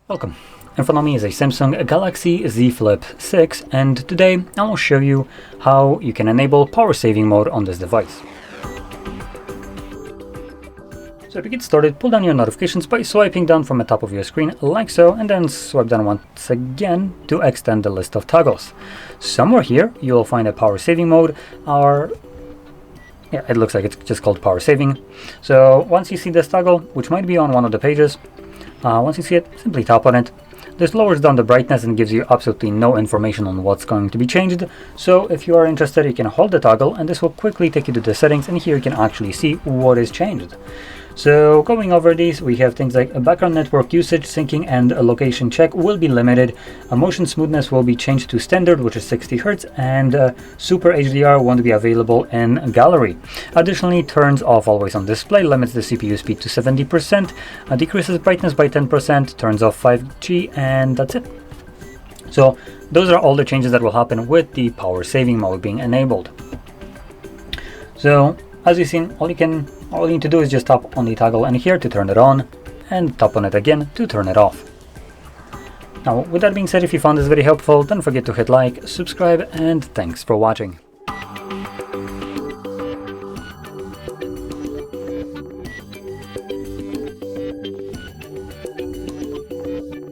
Welcome. In front of me is a Samsung Galaxy Z Flip6, and today I will show you how you can enable power saving mode on this device. So to get started, pull down your notifications by swiping down from the top of your screen like so, and then swipe down once again to extend the list of toggles. Somewhere here you will find a power saving mode, or yeah, it looks like it's just called power saving. So once you see this toggle, which might be on one of the pages, once you see it, simply tap on it. This lowers down the brightness and gives you absolutely no information on what's going to be changed. So if you are interested, you can hold the toggle and this will quickly take you to the settings, and here you can actually see what is changed. So going over these, we have things like a background network usage, syncing, and a location check will be limited. A motion smoothness will be changed to standard, which is 60 Hz, and super HDR won't be available in gallery. Additionally, turns off always on display, limits the CPU speed to 70%, decreases brightness by 10%, turns off 5G, and that's it. So those are all the changes that will happen with the power saving mode being enabled. So as you've seen, all you need to do is just tap on the toggle in here to turn it on, and tap on it again to turn it off. Now, with that being said, if you found this very helpful, don't forget to hit like, subscribe, and thanks for watching.